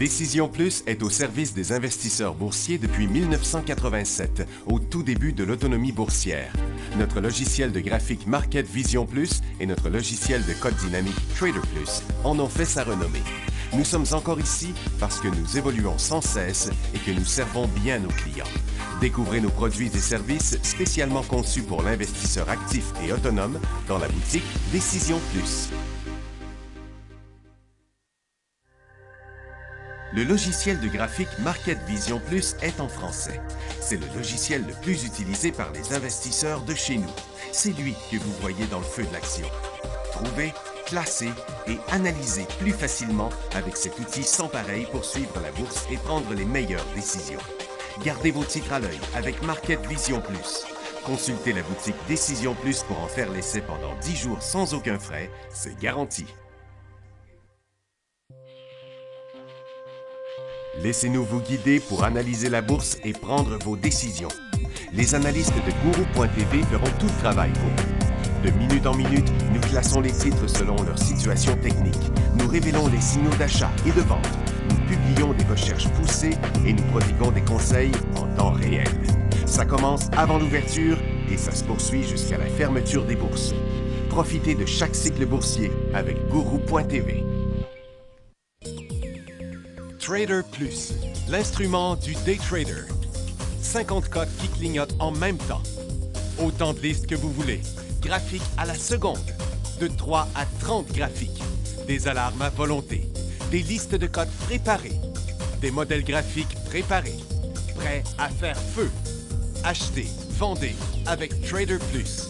Décision Plus est au service des investisseurs boursiers depuis 1987, au tout début de l'autonomie boursière. Notre logiciel de graphique Market Vision Plus et notre logiciel de code dynamique Trader Plus en ont fait sa renommée. Nous sommes encore ici parce que nous évoluons sans cesse et que nous servons bien nos clients. Découvrez nos produits et services spécialement conçus pour l'investisseur actif et autonome dans la boutique Décision Plus. Le logiciel de graphique Market Vision Plus est en français. C'est le logiciel le plus utilisé par les investisseurs de chez nous. C'est lui que vous voyez dans le feu de l'action. Trouvez, classez et analysez plus facilement avec cet outil sans pareil pour suivre la bourse et prendre les meilleures décisions. Gardez vos titres à l'œil avec Market Vision Plus. Consultez la boutique Décision Plus pour en faire l'essai pendant 10 jours sans aucun frais, c'est garanti. Laissez-nous vous guider pour analyser la bourse et prendre vos décisions. Les analystes de Guru.tv feront tout le travail pour vous. De minute en minute, nous classons les titres selon leur situation technique. Nous révélons les signaux d'achat et de vente. Nous publions des recherches poussées et nous prodiguons des conseils en temps réel. Ça commence avant l'ouverture et ça se poursuit jusqu'à la fermeture des bourses. Profitez de chaque cycle boursier avec Guru.tv. Trader Plus, l'instrument du day trader. 50 cotes qui clignotent en même temps. Autant de listes que vous voulez. Graphiques à la seconde. De 3 à 30 graphiques. Des alarmes à volonté. Des listes de cotes préparées. Des modèles graphiques préparés. Prêts à faire feu. Achetez, vendez avec Trader Plus.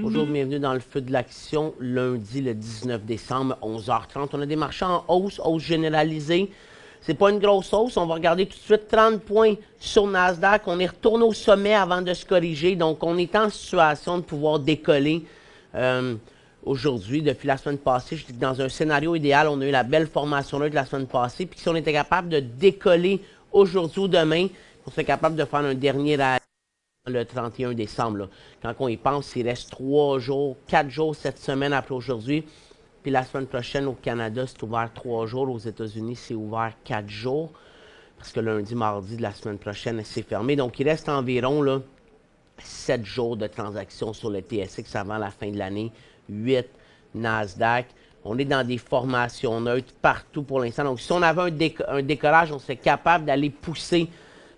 Bonjour, bienvenue dans le feu de l'action, lundi le 19 décembre, 11h30. On a des marchés en hausse généralisée. C'est pas une grosse hausse, on va regarder tout de suite 30 points sur Nasdaq. On est retourné au sommet avant de se corriger, donc on est en situation de pouvoir décoller aujourd'hui. Depuis la semaine passée, je dis que dans un scénario idéal, on a eu la belle formation là de la semaine passée, puis si on était capable de décoller aujourd'hui ou demain, on serait capable de faire un dernier rallye le 31 décembre. Là. Quand on y pense, il reste 3 jours, 4 jours cette semaine après aujourd'hui. Puis la semaine prochaine au Canada, c'est ouvert 3 jours. Aux États-Unis, c'est ouvert 4 jours. Parce que lundi, mardi de la semaine prochaine, c'est fermé. Donc, il reste environ là, 7 jours de transactions sur le TSX avant la fin de l'année. 8 Nasdaq. On est dans des formations neutres partout pour l'instant. Donc, si on avait un décollage, on serait capable d'aller pousser,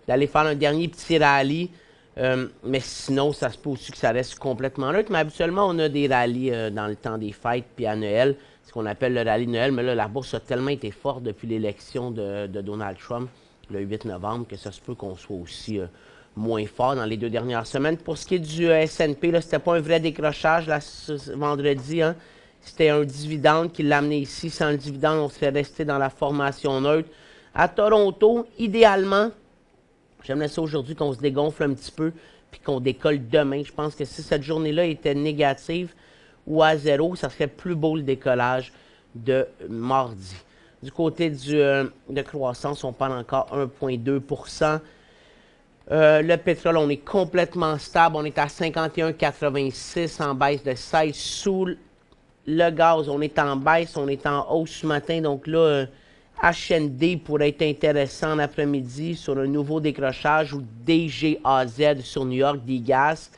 d'aller faire un dernier petit rallye. Mais sinon, ça se peut aussi que ça reste complètement neutre. Mais habituellement, on a des rallyes dans le temps des fêtes puis à Noël, ce qu'on appelle le rallye de Noël. Mais là, la bourse a tellement été forte depuis l'élection de Donald Trump le 8 novembre que ça se peut qu'on soit aussi moins fort dans les 2 dernières semaines. Pour ce qui est du S&P, ce n'était pas un vrai décrochage là, ce vendredi. Hein. C'était un dividende qui l'a amené ici. Sans le dividende, on serait resté dans la formation neutre. À Toronto, idéalement, j'aimerais ça aujourd'hui qu'on se dégonfle un petit peu puis qu'on décolle demain. Je pense que si cette journée-là était négative ou à 0, ça serait plus beau le décollage de mardi. Du côté de croissance, on parle encore 1,2 %. Le pétrole, on est complètement stable. On est à 51,86 en baisse de 16 sous. Le gaz, on est en baisse. On est en hausse ce matin. Donc là, HND pourrait être intéressant l'après-midi sur un nouveau décrochage ou DGAZ sur New York, D-Gas.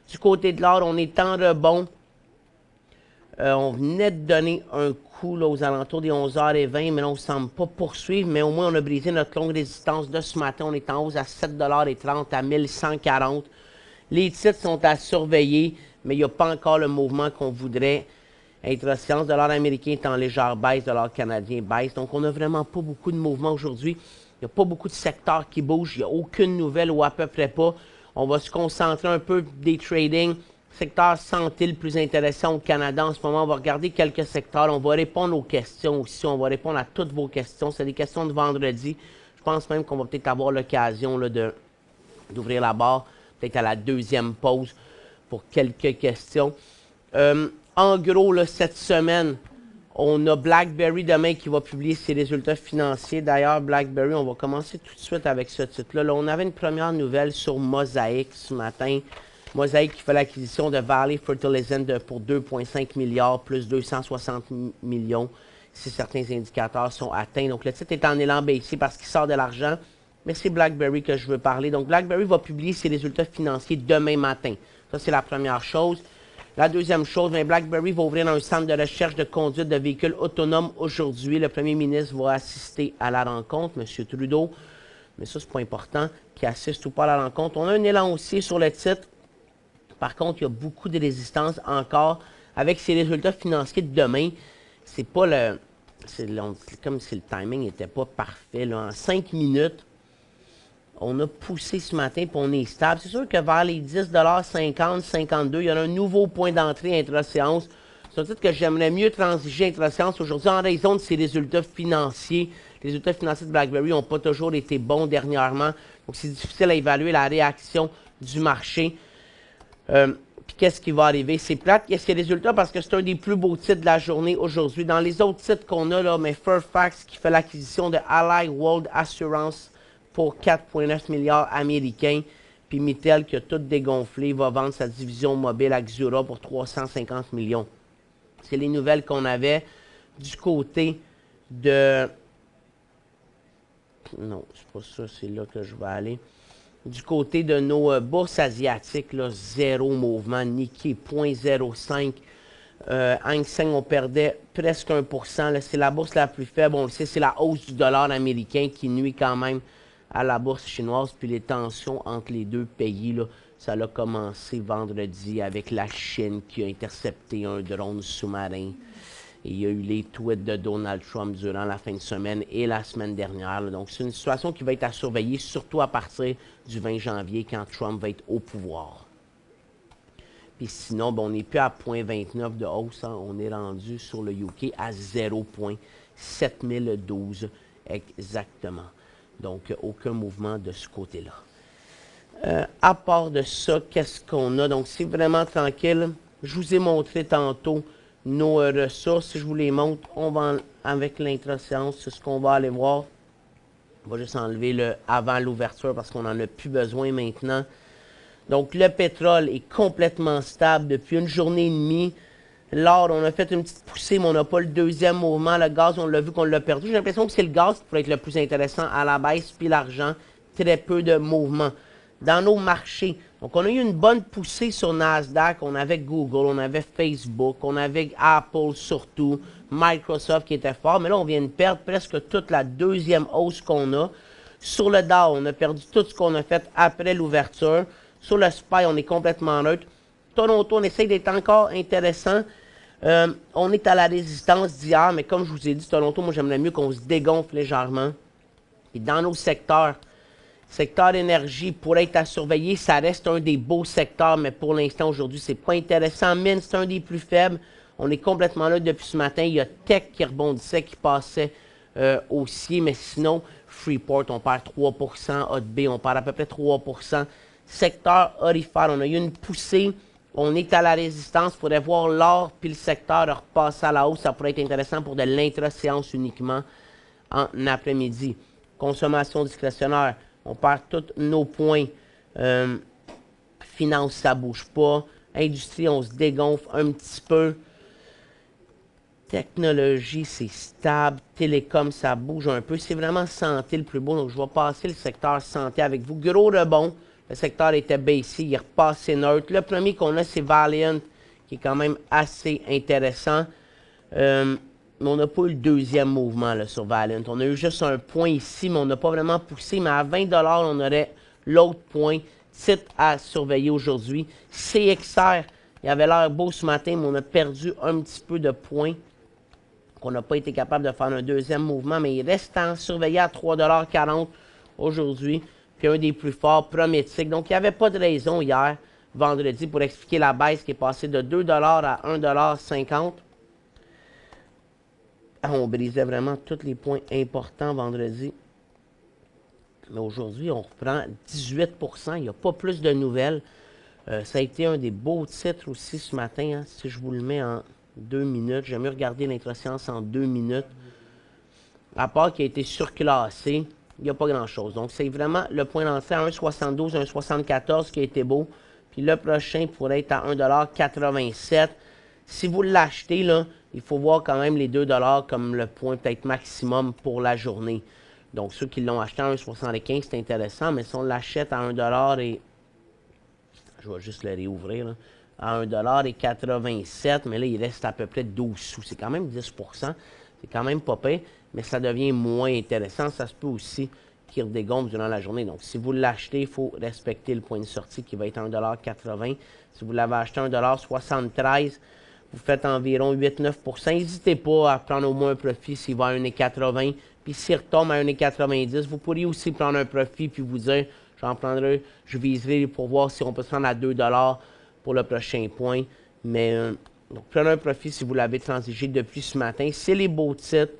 Du côté de l'or, on est en rebond. On venait de donner un coup là, aux alentours des 11h20, mais là, on ne semble pas poursuivre. Mais au moins, on a brisé notre longue résistance de ce matin. On est en hausse à 7,30 $ à 1140. Les titres sont à surveiller, mais il n'y a pas encore le mouvement qu'on voudrait. Intra-séance, dollar américain est en légère baisse, dollar canadien baisse. Donc, on n'a vraiment pas beaucoup de mouvement aujourd'hui. Il n'y a pas beaucoup de secteurs qui bougent. Il n'y a aucune nouvelle ou à peu près pas. On va se concentrer un peu des trading. Secteur santé le plus intéressant au Canada en ce moment. On va regarder quelques secteurs. On va répondre aux questions aussi. On va répondre à toutes vos questions. C'est des questions de vendredi. Je pense même qu'on va peut-être avoir l'occasion d'ouvrir la barre, peut-être à la deuxième pause, pour quelques questions. En gros, là, cette semaine, on a BlackBerry demain qui va publier ses résultats financiers. D'ailleurs, BlackBerry, on va commencer tout de suite avec ce titre-là. Là, on avait une première nouvelle sur Mosaic ce matin. Mosaic qui fait l'acquisition de Valley Fertilizant pour 2,5 milliards plus 260 millions si certains indicateurs sont atteints. Donc, le titre est en élan baissier parce qu'il sort de l'argent. Mais c'est BlackBerry que je veux parler. Donc, BlackBerry va publier ses résultats financiers demain matin. Ça, c'est la première chose. La deuxième chose, BlackBerry va ouvrir un centre de recherche de conduite de véhicules autonomes aujourd'hui. Le premier ministre va assister à la rencontre, M. Trudeau. Mais ça, c'est pas important, qui assiste ou pas à la rencontre. On a un élan aussi sur le titre. Par contre, il y a beaucoup de résistance encore avec ces résultats financiers de demain. C'est pas le... C'est comme si le timing n'était pas parfait. Là. En 5 minutes, on a poussé ce matin et on est stable. C'est sûr que vers les 10,50 52, il y a un nouveau point d'entrée intra-séance. C'est un titre que j'aimerais mieux transiger intra-séance aujourd'hui en raison de ses résultats financiers. Les résultats financiers de BlackBerry n'ont pas toujours été bons dernièrement. Donc, c'est difficile à évaluer la réaction du marché. Puis qu'est-ce qui va arriver? C'est plate, qu'est-ce qu'il y a des résultats? Parce que c'est un des plus beaux titres de la journée aujourd'hui. Dans les autres titres qu'on a, là, mais Fairfax qui fait l'acquisition de Ally World Assurance pour 4,9 milliards américains. Puis Mittel qui a tout dégonflé, va vendre sa division mobile à Xura pour 350 millions. C'est les nouvelles qu'on avait du côté de... Non, c'est pas ça, c'est là que je vais aller. Du côté de nos bourses asiatiques, là, zéro mouvement. Nikkei, 0,05. Hang Seng, on perdait presque 1%. C'est la bourse la plus faible. On le sait, c'est la hausse du dollar américain qui nuit quand même à la bourse chinoise. Puis les tensions entre les deux pays, là, ça a commencé vendredi avec la Chine qui a intercepté un drone sous-marin. Et il y a eu les tweets de Donald Trump durant la fin de semaine et la semaine dernière. Là. Donc, c'est une situation qui va être à surveiller, surtout à partir du 20 janvier, quand Trump va être au pouvoir. Puis sinon, on n'est plus à 0,29 de hausse. Hein. On est rendu sur le UK à 0,7012 exactement. Donc, aucun mouvement de ce côté-là. À part de ça, qu'est-ce qu'on a? Donc, c'est vraiment tranquille. Je vous ai montré tantôt nos ressources. Si je vous les montre, on va avec l'intra-séance, c'est ce qu'on va aller voir. On va juste enlever le avant l'ouverture parce qu'on n'en a plus besoin maintenant. Donc, le pétrole est complètement stable depuis une journée et demie. L'or, on a fait une petite poussée, mais on n'a pas le deuxième mouvement. Le gaz, on l'a vu qu'on l'a perdu. J'ai l'impression que c'est le gaz qui pourrait être le plus intéressant à la baisse, puis l'argent, très peu de mouvement. Dans nos marchés, donc on a eu une bonne poussée sur Nasdaq. On avait Google, on avait Facebook, on avait Apple surtout, Microsoft qui était fort. Mais là, on vient de perdre presque toute la deuxième hausse qu'on a. Sur le Dow, on a perdu tout ce qu'on a fait après l'ouverture. Sur le SPY, on est complètement neutre. Toronto, on essaye d'être encore intéressant. On est à la résistance d'hier, mais comme je vous ai dit, Toronto, moi j'aimerais mieux qu'on se dégonfle légèrement. Et dans nos secteurs, secteur énergie pourrait être à surveiller. Ça reste un des beaux secteurs, mais pour l'instant, aujourd'hui, c'est pas intéressant. Mine, c'est un des plus faibles. On est complètement là depuis ce matin. Il y a Tech qui rebondissait, qui passait aussi. Mais sinon, Freeport, on perd 3%. Hotbay, on perd à peu près 3%. Secteur orifère, on a eu une poussée. On est à la résistance. Il faudrait voir l'or puis le secteur repasser à la hausse. Ça pourrait être intéressant pour de l'intra-séance uniquement en après-midi. Consommation discrétionnaire. On perd tous nos points. Finance, ça ne bouge pas. Industrie, on se dégonfle un petit peu. Technologie, c'est stable. Télécom, ça bouge un peu. C'est vraiment santé le plus beau. Donc, je vais passer le secteur santé avec vous. Gros rebond. Le secteur était baissier. Il est repassé neutre. Le premier qu'on a, c'est Valiant, qui est quand même assez intéressant. Mais on n'a pas eu le deuxième mouvement là, sur Valiant. On a eu juste un point ici, mais on n'a pas vraiment poussé. Mais à 20 $, on aurait l'autre point. Titre à surveiller aujourd'hui. CXR, il avait l'air beau ce matin, mais on a perdu un petit peu de points. On n'a pas été capable de faire un deuxième mouvement, mais il reste à surveiller à 3,40 $ aujourd'hui. Puis un des plus forts, Prométique. Donc, il n'y avait pas de raison hier, vendredi, pour expliquer la baisse qui est passée de 2 $ à 1,50 $. On brisait vraiment tous les points importants vendredi. Mais aujourd'hui, on reprend 18 %. Il n'y a pas plus de nouvelles. Ça a été un des beaux titres aussi ce matin. Hein. Si je vous le mets en 2 minutes, j'ai mieux regarder l'intra-séance en 2 minutes. À part qu'il a été surclassé, il n'y a pas grand-chose. Donc, c'est vraiment le point d'entrée à 1,72, 1,74 qui a été beau. Puis le prochain pourrait être à 1,87 $. Si vous l'achetez, là, il faut voir quand même les 2 $ comme le point peut-être maximum pour la journée. Donc, ceux qui l'ont acheté à 1,75, c'est intéressant. Mais si on l'achète à 1 $ et... Je vais juste le réouvrir, là. À 1,87 $, mais là, il reste à peu près 12 sous. C'est quand même 10 %. C'est quand même pas pire, mais ça devient moins intéressant. Ça se peut aussi qu'il redégonfle durant la journée. Donc, si vous l'achetez, il faut respecter le point de sortie qui va être à 1,80 $. Si vous l'avez acheté à 1,73 $, vous faites environ 8-9 %. N'hésitez pas à prendre au moins un profit s'il va à 1,80 $. Puis s'il retombe à 1,90 $, vous pourriez aussi prendre un profit puis vous dire, j'en prendrai, je viserai pour voir si on peut se rendre à 2 $ pour le prochain point. Mais donc, prenez un profit si vous l'avez transigé depuis ce matin. C'est les beaux titres.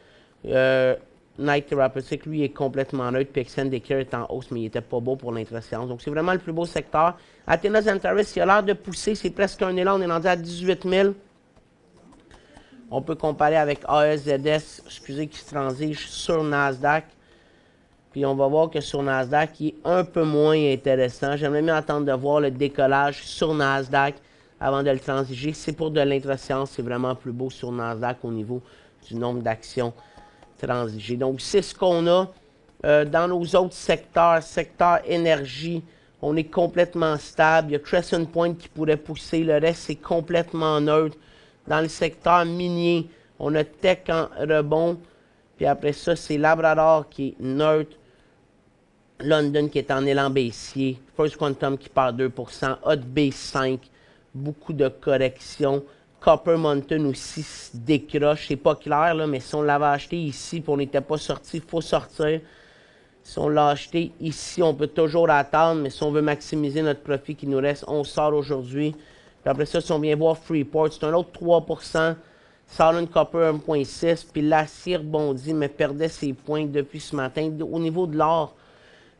Night Therapeutics, lui, est complètement neutre. Puis Extendicare est en hausse, mais il n'était pas beau pour l'intra-séance. Donc, c'est vraiment le plus beau secteur. Athenas Antares, il a l'air de pousser. C'est presque un élan. On est rendu à 18 000. On peut comparer avec AEZS, excusez, qui se transige sur Nasdaq. Puis on va voir que sur Nasdaq, il est un peu moins intéressant. J'aimerais mieux attendre de voir le décollage sur Nasdaq avant de le transiger. C'est pour de l'intra-séance, c'est vraiment plus beau sur Nasdaq au niveau du nombre d'actions transigées. Donc, c'est ce qu'on a. Dans nos autres secteurs, secteur énergie, on est complètement stable. Il y a Crescent Point qui pourrait pousser. Le reste, c'est complètement neutre. Dans le secteur minier, on a Tech en rebond. Puis après ça, c'est Labrador qui est neutre. London qui est en élan baissier. First Quantum qui perd 2 %. Hot 5, beaucoup de corrections. Copper Mountain aussi se décroche. C'est pas clair, là, mais si on l'avait acheté ici et on n'était pas sorti, il faut sortir. Si on l'a acheté ici, on peut toujours attendre, mais si on veut maximiser notre profit qui nous reste, on sort aujourd'hui. Puis après ça, si on vient voir Freeport, c'est un autre 3 %. Southern Copper 1,6 $. Puis l'acier rebondit, mais perdait ses points depuis ce matin. Au niveau de l'or,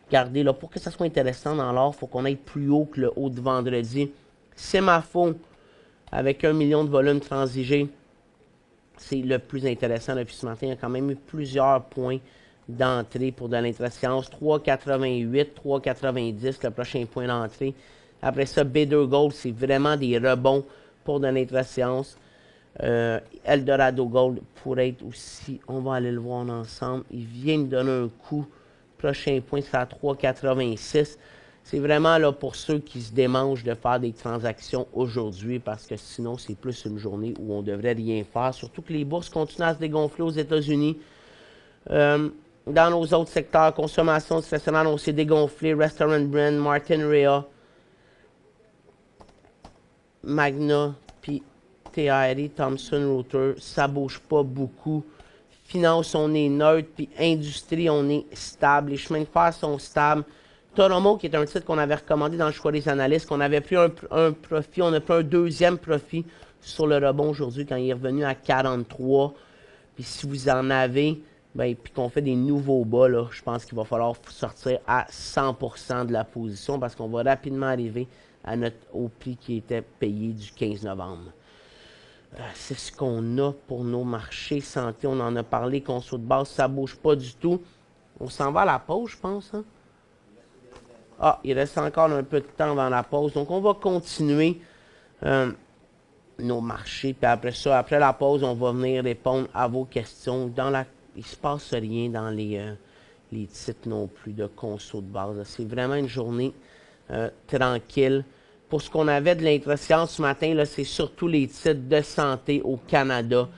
regardez, là, pour que ça soit intéressant dans l'or, il faut qu'on aille plus haut que le haut de vendredi. Semafo, avec 1 million de volume transigé, c'est le plus intéressant depuis ce matin. Il y a quand même eu plusieurs points d'entrée pour de l'intra-séance. 3,88, 3,90, le prochain point d'entrée. Après ça, B2 Gold, c'est vraiment des rebonds pour de l'intra-séance. Eldorado Gold pourrait être aussi, on va aller le voir ensemble. Il vient de donner un coup. Prochain point, c'est à 3,86. C'est vraiment là pour ceux qui se démangent de faire des transactions aujourd'hui parce que sinon, c'est plus une journée où on ne devrait rien faire. Surtout que les bourses continuent à se dégonfler aux États-Unis. Dans nos autres secteurs, consommation discrétionnaire, on s'est dégonflé. Restaurant Brand, Martin Rea, Magna, puis TRI, Thomson Reuters, ça ne bouge pas beaucoup. Finance, on est neutre, puis industrie, on est stable. Les chemins de fer sont stables. Toromo, qui est un titre qu'on avait recommandé dans le choix des analystes, qu'on avait pris un profit, on a pris un deuxième profit sur le rebond aujourd'hui quand il est revenu à 43. Puis si vous en avez, ben, puis qu'on fait des nouveaux bas, là, je pense qu'il va falloir sortir à 100% de la position parce qu'on va rapidement arriver au prix qui était payé du 15 novembre. C'est ce qu'on a pour nos marchés santé. On en a parlé, conso de base, ça ne bouge pas du tout. On s'en va à la pause, je pense. Hein? Ah, il reste encore un peu de temps avant la pause. Donc, on va continuer nos marchés. Puis après ça, après la pause, on va venir répondre à vos questions. Il ne se passe rien dans les titres non plus de conso de base. C'est vraiment une journée tranquille. Pour ce qu'on avait de l'intra-séance ce matin, c'est surtout les titres de santé au Canada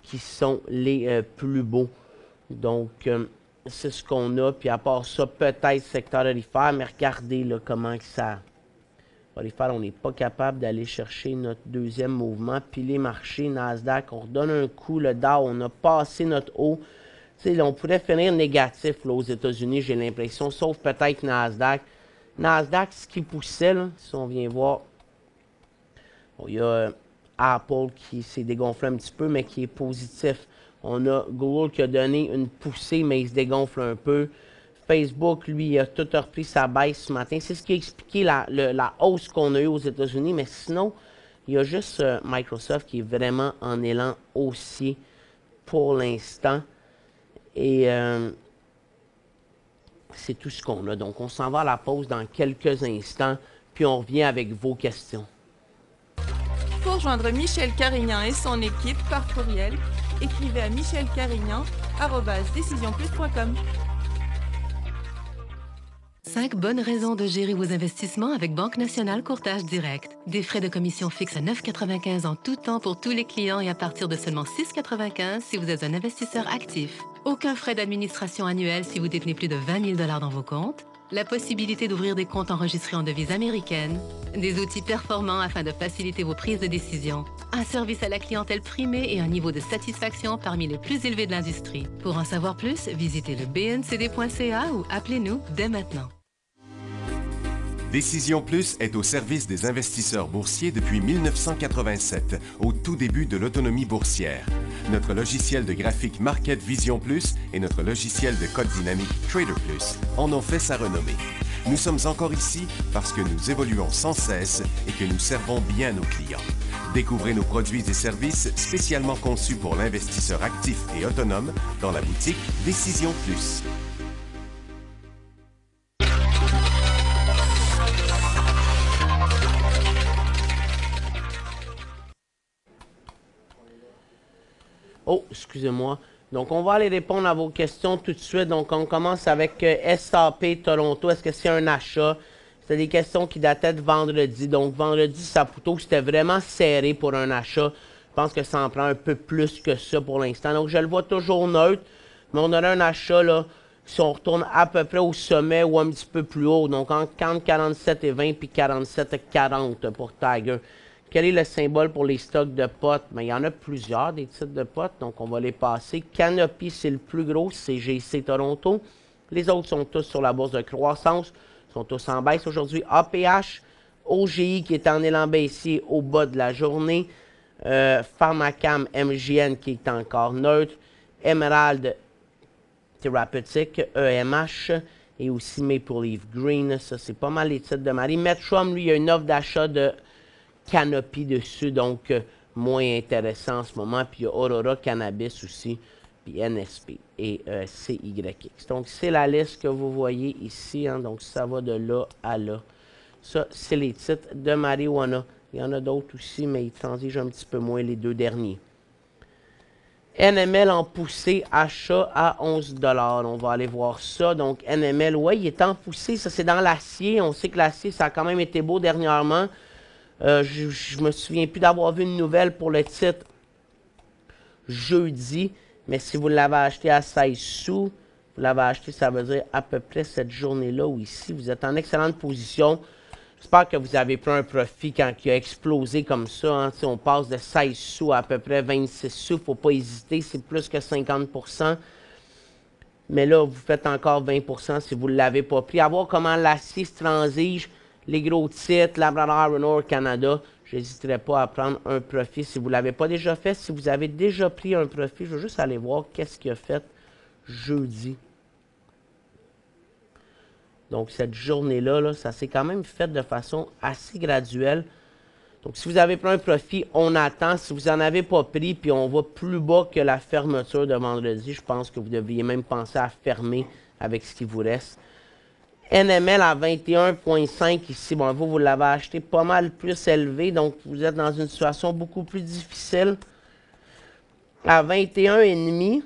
qui sont les plus beaux. Donc, c'est ce qu'on a. Puis à part ça, peut-être secteur aurifère, mais regardez là, comment que ça... Aurifère, on n'est pas capable d'aller chercher notre deuxième mouvement. Puis les marchés, Nasdaq, on redonne un coup. Le Dow, on a passé notre haut. Là, on pourrait finir négatif là, aux États-Unis, j'ai l'impression, sauf peut-être Nasdaq. Nasdaq, ce qui poussait, là, si on vient voir, bon, il y a Apple qui s'est dégonflé un petit peu, mais qui est positif. On a Google qui a donné une poussée, mais il se dégonfle un peu. Facebook, lui, il a tout repris sa baisse ce matin. C'est ce qui a expliqué la hausse qu'on a eue aux États-Unis. Mais sinon, il y a juste Microsoft qui est vraiment en élan haussier pour l'instant. Et c'est tout ce qu'on a. Donc, on s'en va à la pause dans quelques instants, puis on revient avec vos questions. Pour joindre Michel Carignan et son équipe par courriel, écrivez à michelcarignan@decisionplus.com. 5 bonnes raisons de gérer vos investissements avec Banque Nationale Courtage Direct. Des frais de commission fixes à 9,95 en tout temps pour tous les clients et à partir de seulement 6,95 si vous êtes un investisseur actif. Aucun frais d'administration annuel si vous détenez plus de 20 000 $ dans vos comptes. La possibilité d'ouvrir des comptes enregistrés en devise américaine. Des outils performants afin de faciliter vos prises de décision. Un service à la clientèle primé et un niveau de satisfaction parmi les plus élevés de l'industrie. Pour en savoir plus, visitez le bncd.ca ou appelez-nous dès maintenant. Décision Plus est au service des investisseurs boursiers depuis 1987, au tout début de l'autonomie boursière. Notre logiciel de graphique Market Vision Plus et notre logiciel de code dynamique Trader Plus en ont fait sa renommée. Nous sommes encore ici parce que nous évoluons sans cesse et que nous servons bien nos clients. Découvrez nos produits et services spécialement conçus pour l'investisseur actif et autonome dans la boutique Décision Plus. Oh, excusez-moi. Donc, on va aller répondre à vos questions tout de suite. Donc, on commence avec SAP Toronto. Est-ce que c'est un achat? C'était des questions qui dataient de vendredi. Donc, vendredi, Saputo, c'était vraiment serré pour un achat. Je pense que ça en prend un peu plus que ça pour l'instant. Donc, je le vois toujours neutre. Mais on aurait un achat, là, si on retourne à peu près au sommet ou un petit peu plus haut. Donc, entre 47,20 puis 47,40 pour Tiger. Quel est le symbole pour les stocks de potes? Mais il y en a plusieurs, des titres de potes, donc on va les passer. Canopy, c'est le plus gros, c'est GC Toronto. Les autres sont tous sur la bourse de croissance, sont tous en baisse aujourd'hui. APH, OGI qui est en élan baissier au bas de la journée. Pharmacam, MGN qui est encore neutre. Emerald Thérapeutique, EMH. Et aussi Maple Leaf Green, ça c'est pas mal les titres de Marie. Metrum, lui, il y a une offre d'achat de Canopy dessus, donc moins intéressant en ce moment. Puis il y a Aurora Cannabis aussi, puis NSP et CYX. Donc c'est la liste que vous voyez ici, hein, donc ça va de là à là. Ça, c'est les titres de marijuana. Il y en a d'autres aussi, mais ils transigent un petit peu moins les deux derniers. NML en poussée, achat à 11 $. On va aller voir ça. Donc NML, oui, il est en poussée. Ça, c'est dans l'acier. On sait que l'acier, ça a quand même été beau dernièrement. Je me souviens plus d'avoir vu une nouvelle pour le titre jeudi, mais si vous l'avez acheté à 16 sous, vous l'avez acheté, ça veut dire à peu près cette journée-là ou ici. Vous êtes en excellente position. J'espère que vous avez pris un profit quand il a explosé comme ça. Hein. Si on passe de 16 sous à peu près 26 sous, il ne faut pas hésiter, c'est plus que 50 %. Mais là, vous faites encore 20 % si vous ne l'avez pas pris. À voir comment l'acier se transige. Les gros titres, Labrador, Renault, Canada, je n'hésiterai pas à prendre un profit si vous ne l'avez pas déjà fait. Si vous avez déjà pris un profit, je vais juste aller voir qu'est-ce qu'il a fait jeudi. Donc, cette journée-là, là, ça s'est quand même fait de façon assez graduelle. Donc, si vous avez pris un profit, on attend. Si vous n'en avez pas pris, puis on va plus bas que la fermeture de vendredi, je pense que vous devriez même penser à fermer avec ce qui vous reste. NML à 21,5 ici. Bon, vous l'avez acheté pas mal plus élevé, donc vous êtes dans une situation beaucoup plus difficile. À 21,5,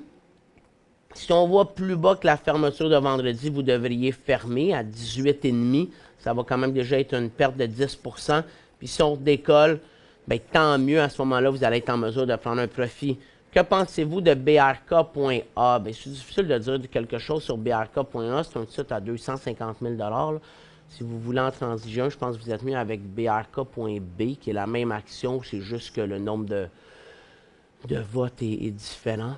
si on voit plus bas que la fermeture de vendredi, vous devriez fermer à 18,5. Ça va quand même déjà être une perte de 10 %. Puis si on décolle, bien, tant mieux. À ce moment-là, vous allez être en mesure de prendre un profit. Que pensez-vous de BRK.A? Bien, c'est difficile de dire quelque chose sur BRK.A. C'est un titre à 250 000 $. Si vous voulez en transiger un, je pense que vous êtes mieux avec BRK.B, qui est la même action. C'est juste que le nombre de votes est différent.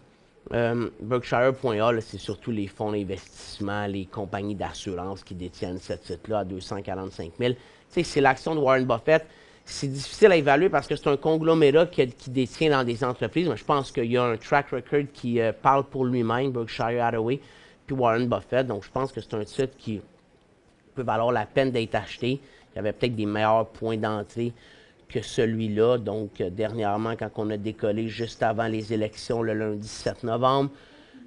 Berkshire.A, c'est surtout les fonds d'investissement, les compagnies d'assurance qui détiennent ce titre-là à 245 000. Tu sais, c'est l'action de Warren Buffett. C'est difficile à évaluer parce que c'est un conglomérat qui détient dans des entreprises, mais je pense qu'il y a un track record qui parle pour lui-même, Berkshire Hathaway. puis Warren Buffett. Donc, je pense que c'est un titre qui peut valoir la peine d'être acheté. Il y avait peut-être des meilleurs points d'entrée que celui-là. Donc, dernièrement, quand on a décollé juste avant les élections, le lundi 7 novembre,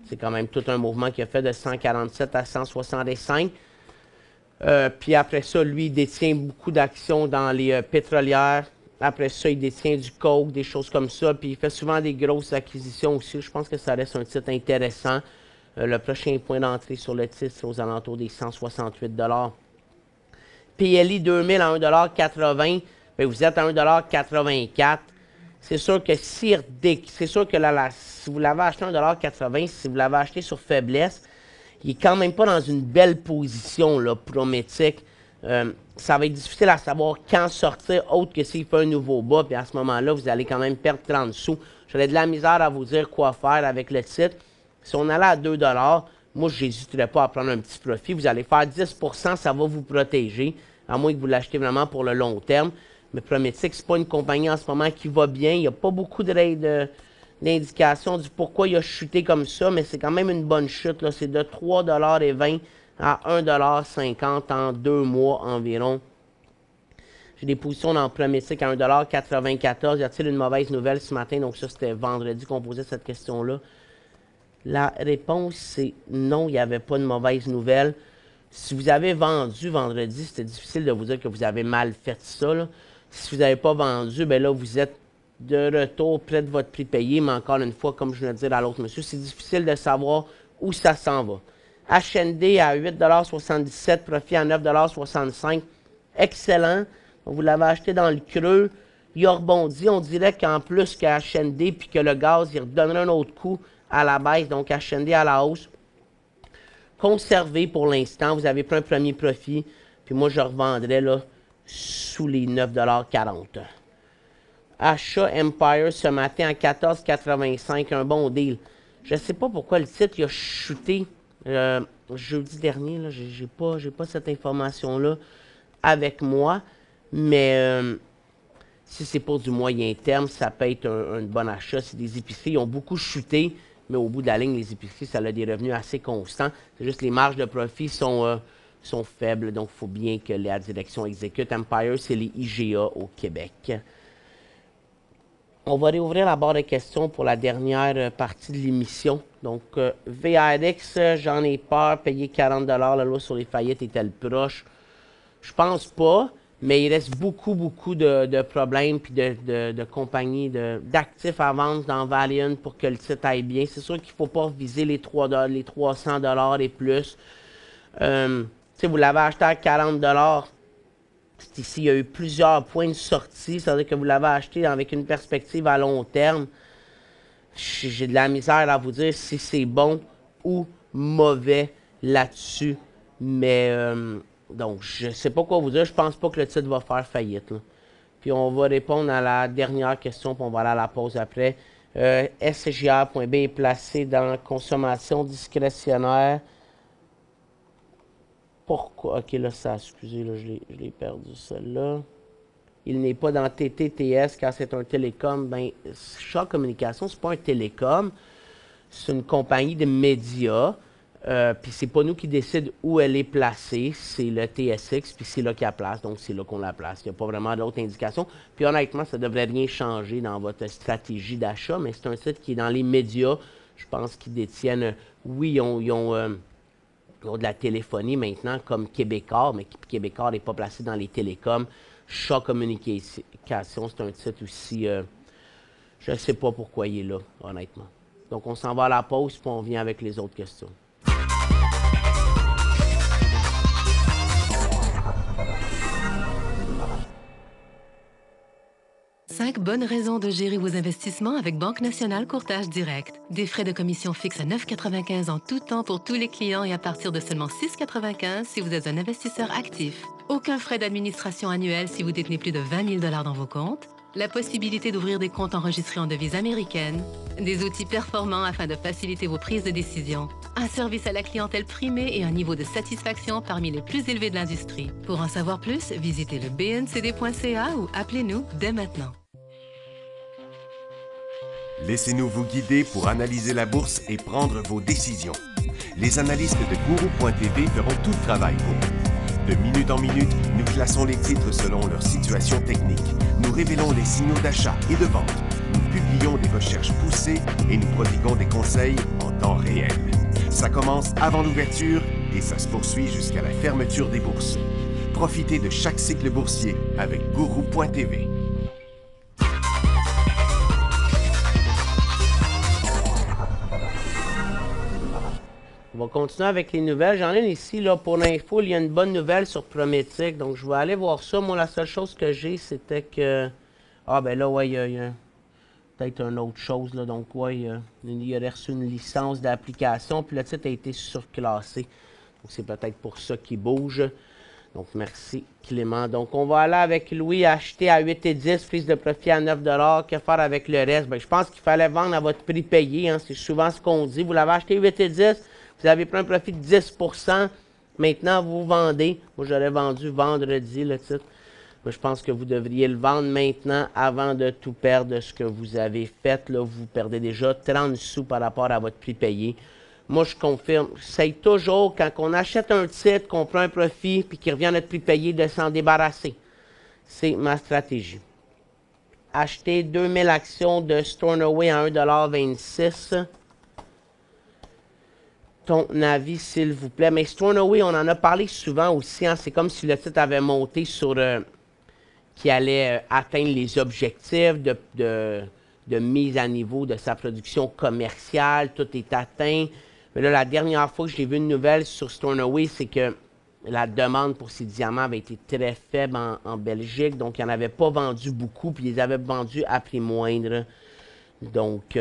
c'est quand même tout un mouvement qui a fait de 147 à 165. Puis après ça, lui, il détient beaucoup d'actions dans les pétrolières. Après ça, il détient du coke, des choses comme ça. Puis il fait souvent des grosses acquisitions aussi. Je pense que ça reste un titre intéressant. Le prochain point d'entrée sur le titre, c'est aux alentours des 168 $. PLI 2000 à 1,80 $. Bien, vous êtes à 1,84 $. C'est sûr que si vous l'avez acheté à 1,80 $, si vous l'avez acheté sur faiblesse, il n'est quand même pas dans une belle position là, prométhique. Ça va être difficile à savoir quand sortir, autre que s'il fait un nouveau bas. Puis à ce moment-là, vous allez quand même perdre 30 sous. J'aurais de la misère à vous dire quoi faire avec le titre. Si on allait à 2 $, moi, je n'hésiterais pas à prendre un petit profit. Vous allez faire 10 %, ça va vous protéger, à moins que vous l'achetez vraiment pour le long terme. Mais Prométhique, ce n'est pas une compagnie en ce moment qui va bien. Il n'y a pas beaucoup d'indications du pourquoi il a chuté comme ça, mais c'est quand même une bonne chute. C'est de 3,20 $ à 1,50 $ en 2 mois environ. J'ai des positions dans Prométhique à 1,94 $. Y a-t-il une mauvaise nouvelle ce matin? Donc ça, c'était vendredi qu'on posait cette question-là. La réponse, c'est non, il n'y avait pas de mauvaise nouvelle. Si vous avez vendu vendredi, c'était difficile de vous dire que vous avez mal fait ça, là. Si vous n'avez pas vendu, bien là, vous êtes de retour près de votre prix payé. Mais encore une fois, comme je viens de dire à l'autre monsieur, c'est difficile de savoir où ça s'en va. HND à 8,77 $, profit à 9,65 $. Excellent. Vous l'avez acheté dans le creux. Il a rebondi. On dirait qu'en plus que HND puis que le gaz, il redonnerait un autre coup à la baisse. Donc HND à la hausse. Conservé pour l'instant. Vous avez pris un premier profit. Puis moi, je revendrai là, sous les 9,40 $. Achat Empire ce matin à 14,85 $. Un bon deal. Je ne sais pas pourquoi le titre il a chuté jeudi dernier. Je n'ai pas cette information-là avec moi. Mais si c'est pour du moyen terme, ça peut être un bon achat. C'est des épiceries. Ils ont beaucoup chuté. Mais au bout de la ligne, les épiceries, ça a des revenus assez constants. C'est juste que les marges de profit sont faibles. Donc, il faut bien que la direction exécute. Empire, c'est les IGA au Québec. On va réouvrir la barre de questions pour la dernière partie de l'émission. Donc, VRX, j'en ai peur, payer 40 $. La loi sur les faillites est-elle proche? Je pense pas, mais il reste beaucoup de problèmes puis de compagnies, d'actifs à vendre dans Valiant pour que le titre aille bien. C'est sûr qu'il ne faut pas viser les 300 $ et plus. Si vous l'avez acheté à 40 $, ici, il y a eu plusieurs points de sortie. C'est-à-dire que vous l'avez acheté avec une perspective à long terme. J'ai de la misère à vous dire si c'est bon ou mauvais là-dessus. Mais, donc, je ne sais pas quoi vous dire. Je pense pas que le titre va faire faillite, là. Puis, on va répondre à la dernière question, puis on va aller à la pause après. SGR.B est placé dans consommation discrétionnaire. Pourquoi? OK, là, ça, excusez, là, je l'ai perdu, celle-là. Il n'est pas dans TTTS car c'est un télécom. Bien, Shaw Communications, c'est pas un télécom. C'est une compagnie de médias. Puis c'est pas nous qui décide où elle est placée. C'est le TSX, puis c'est là qu'il la place. Donc, c'est là qu'on la place. Il n'y a pas vraiment d'autres indications. Puis honnêtement, ça ne devrait rien changer dans votre stratégie d'achat, mais c'est un site qui est dans les médias. Je pense qu'ils détiennent... Oui, ils ont de la téléphonie maintenant, comme Québécois, mais Québécois n'est pas placé dans les télécoms. Shaw Communications, c'est un titre aussi, je ne sais pas pourquoi il est là, honnêtement. Donc, on s'en va à la pause, puis on vient avec les autres questions. Cinq bonnes raisons de gérer vos investissements avec Banque Nationale Courtage Direct. Des frais de commission fixes à 9,95 $ en tout temps pour tous les clients et à partir de seulement 6,95 $ si vous êtes un investisseur actif. Aucun frais d'administration annuel si vous détenez plus de 20 000 $ dans vos comptes. La possibilité d'ouvrir des comptes enregistrés en devise américaine. Des outils performants afin de faciliter vos prises de décision. Un service à la clientèle primé et un niveau de satisfaction parmi les plus élevés de l'industrie. Pour en savoir plus, visitez le bncd.ca ou appelez-nous dès maintenant. Laissez-nous vous guider pour analyser la bourse et prendre vos décisions. Les analystes de Guru.tv feront tout le travail pour vous. De minute en minute, nous classons les titres selon leur situation technique. Nous révélons les signaux d'achat et de vente. Nous publions des recherches poussées et nous prodiguons des conseils en temps réel. Ça commence avant l'ouverture et ça se poursuit jusqu'à la fermeture des bourses. Profitez de chaque cycle boursier avec Guru.tv. On va continuer avec les nouvelles. J'en ai ici, là, pour l'info, il y a une bonne nouvelle sur Prométique. Donc, je vais aller voir ça. Moi, la seule chose que j'ai, c'était que... Ah, ben là, ouais, il y a peut-être une autre chose, là. Donc, ouais, il a reçu une licence d'application, puis le titre a été surclassé. Donc, c'est peut-être pour ça qu'il bouge. Donc, merci, Clément. Donc, on va aller avec Louis, acheter à 8,10, prise de profit à 9 $. Que faire avec le reste? Bien, je pense qu'il fallait vendre à votre prix payé. Hein. C'est souvent ce qu'on dit. Vous l'avez acheté 8,10, vous avez pris un profit de 10 %. Maintenant, vous vendez. Moi, j'aurais vendu vendredi le titre. Moi, je pense que vous devriez le vendre maintenant avant de tout perdre de ce que vous avez fait. Là, vous perdez déjà 30 sous par rapport à votre prix payé. Moi, je confirme, c'est toujours quand on achète un titre, qu'on prend un profit, puis qu'il revient à notre prix payé, de s'en débarrasser. C'est ma stratégie. Acheter 2000 actions de Stornoway à 1,26 $. Ton avis, s'il vous plaît. Mais Stornoway, on en a parlé souvent aussi. Hein, c'est comme si le titre avait monté sur... qui allait atteindre les objectifs de mise à niveau de sa production commerciale. Tout est atteint. Mais là, la dernière fois que j'ai vu une nouvelle sur Stornoway, c'est que la demande pour ces diamants avait été très faible en Belgique. Donc, ils n'en avaient pas vendu beaucoup, puis ils les avaient vendus à prix moindre. Donc,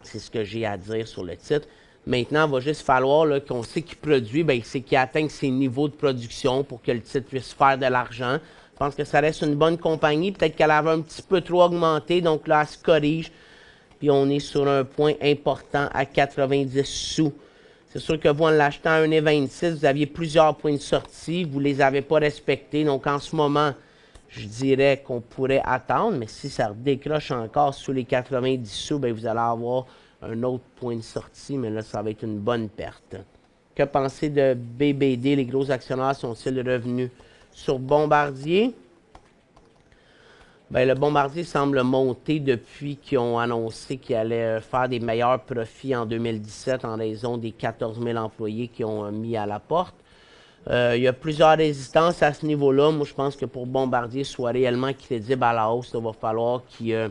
c'est ce que j'ai à dire sur le titre. Maintenant, il va juste falloir qu'on sait qu'il produit, bien, c'est qu'il atteigne ses niveaux de production pour que le titre puisse faire de l'argent. Je pense que ça reste une bonne compagnie. Peut-être qu'elle avait un petit peu trop augmenté, donc là, elle se corrige. Puis on est sur un point important à 90 sous. C'est sûr que vous, en l'achetant à 1,26, vous aviez plusieurs points de sortie. Vous ne les avez pas respectés. Donc en ce moment, je dirais qu'on pourrait attendre. Mais si ça décroche encore sous les 90 sous, bien, vous allez avoir un autre point de sortie. Mais là, ça va être une bonne perte. Que pensez de BBD? Les gros actionnaires sont-ils revenus sur Bombardier? Bien, le Bombardier semble monter depuis qu'ils ont annoncé qu'ils allaient faire des meilleurs profits en 2017 en raison des 14 000 employés qu'ils ont mis à la porte. Il y a plusieurs résistances à ce niveau-là. Moi, je pense que pour Bombardier soit réellement crédible à la hausse, il va falloir qu'ils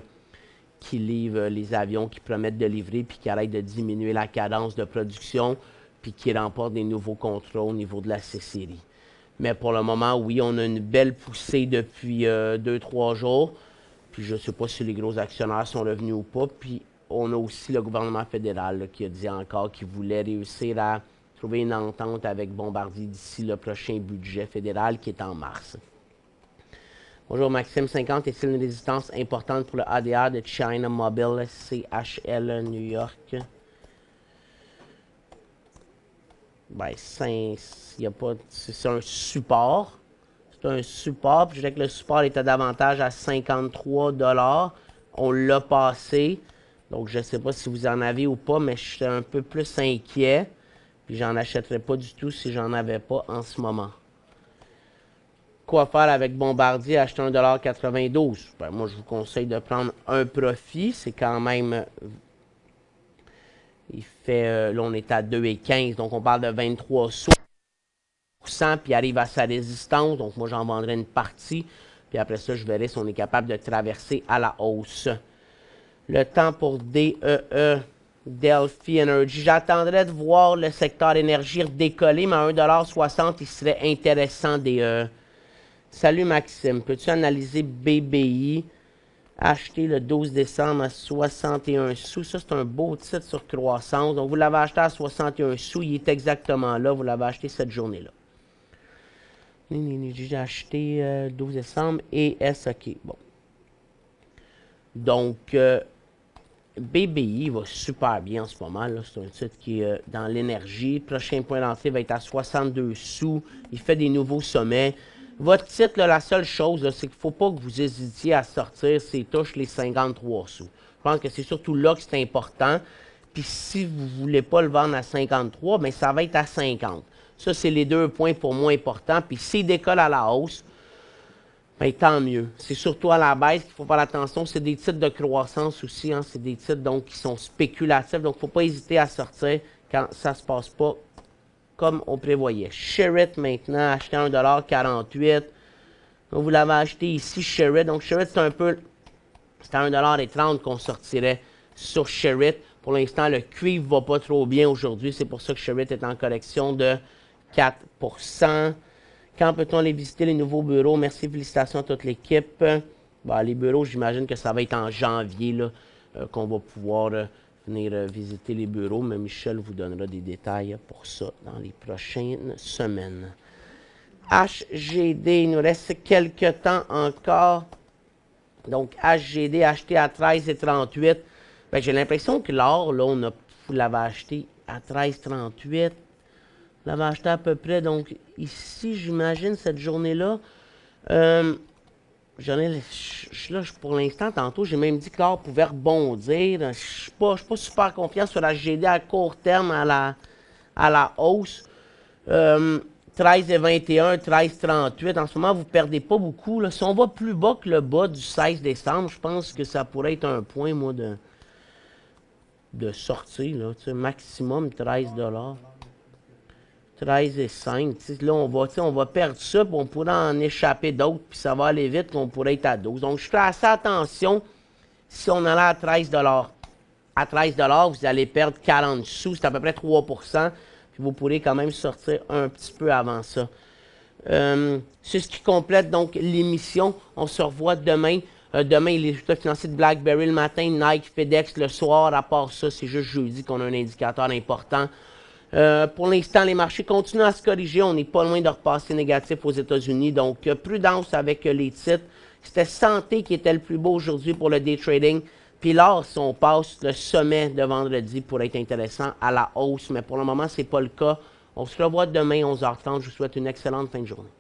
livrent les avions qu'ils promettent de livrer, puis qu'ils arrêtent de diminuer la cadence de production, puis qu'ils remportent des nouveaux contrats au niveau de la C-Série. Mais pour le moment, oui, on a une belle poussée depuis 2-3 jours. Puis je ne sais pas si les gros actionnaires sont revenus ou pas. Puis on a aussi le gouvernement fédéral là, qui a dit encore qu'il voulait réussir à trouver une entente avec Bombardier d'ici le prochain budget fédéral qui est en mars. Bonjour Maxime, 50, est-il une résistance importante pour le ADR de China Mobile CHL New York? Ben, c'est un support. C'est un support. Puis je dirais que le support était davantage à 53 $. On l'a passé. Donc, je ne sais pas si vous en avez ou pas, mais je suis un peu plus inquiet. Puis, j'en achèterais pas du tout si j'en avais pas en ce moment. Quoi faire avec Bombardier? Acheter 1,92 $. Ben, moi, je vous conseille de prendre un profit. C'est quand même... Il fait, là, on est à 2,15, donc on parle de 23 sous, puis il arrive à sa résistance. Donc, moi, j'en vendrai une partie. Puis après ça, je verrai si on est capable de traverser à la hausse. Le temps pour DEE, Delphi Energy. J'attendrai de voir le secteur énergie redécoller, mais à 1,60 $, il serait intéressant DEE. Salut Maxime, peux-tu analyser BBI? Acheté le 12 décembre à 61 sous. Ça, c'est un beau titre sur croissance. Donc, vous l'avez acheté à 61 sous. Il est exactement là. Vous l'avez acheté cette journée-là. J'ai acheté 12 décembre et OK. Bon. Donc, BBI va super bien en ce moment. C'est un titre qui est dans l'énergie. Le prochain point d'entrée va être à 62 sous. Il fait des nouveaux sommets. Votre titre, là, la seule chose, c'est qu'il ne faut pas que vous hésitiez à sortir ses touches les 53 sous. Je pense que c'est surtout là que c'est important. Puis si vous ne voulez pas le vendre à 53, bien, ça va être à 50. Ça, c'est les 2 points pour moi importants. Puis s'il décolle à la hausse, bien, tant mieux. C'est surtout à la baisse qu'il faut faire attention. C'est des titres de croissance aussi. Hein. C'est des titres donc, qui sont spéculatifs. Donc, il ne faut pas hésiter à sortir quand ça ne se passe pas comme on prévoyait. Sherritt maintenant, acheté à 1,48 $. Donc, vous l'avez acheté ici, Sherritt. Donc, Sherritt, c'est un peu... C'est à 1,30 $ qu'on sortirait sur Sherritt. Pour l'instant, le cuivre ne va pas trop bien aujourd'hui. C'est pour ça que Sherritt est en correction de 4 %. Quand peut-on aller visiter les nouveaux bureaux? Merci, félicitations à toute l'équipe. Bon, les bureaux, j'imagine que ça va être en janvier qu'on va pouvoir venir visiter les bureaux. Mais Michel vous donnera des détails pour ça dans les prochaines semaines. HGD, il nous reste quelques temps encore. Donc, HGD acheté à 13,38 $. Ben, j'ai l'impression que l'or, là, vous l'avez acheté à 13,38 $. Vous l'avez acheté à peu près, donc, ici, j'imagine, cette journée-là. Pour l'instant, tantôt, j'ai même dit que l'or pouvait rebondir. Je ne suis pas super confiant sur HGD à court terme à la hausse. 13,21 $, 13,38 $. En ce moment, vous ne perdez pas beaucoup. Là. Si on va plus bas que le bas du 16 décembre, je pense que ça pourrait être un point, moi, de sortie. Là, maximum 13 $. 13,5 $. Là, on va perdre ça, puis on pourrait en échapper d'autres, puis ça va aller vite, puis on pourrait être à 12. Donc, je ferai assez attention si on allait à 13 $. À 13 $, vous allez perdre 40 sous, c'est à peu près 3 %. Puis vous pourrez quand même sortir un petit peu avant ça. C'est ce qui complète donc l'émission. On se revoit demain. Demain, les résultats financiers de BlackBerry le matin, Nike, FedEx le soir. À part ça, c'est juste jeudi qu'on a un indicateur important. Pour l'instant, les marchés continuent à se corriger. On n'est pas loin de repasser négatif aux États-Unis. Donc, prudence avec les titres. C'était Santé qui était le plus beau aujourd'hui pour le day trading. Puis l'or, si on passe le sommet de vendredi, pourrait être intéressant à la hausse. Mais pour le moment, ce n'est pas le cas. On se revoit demain, 11h30. Je vous souhaite une excellente fin de journée.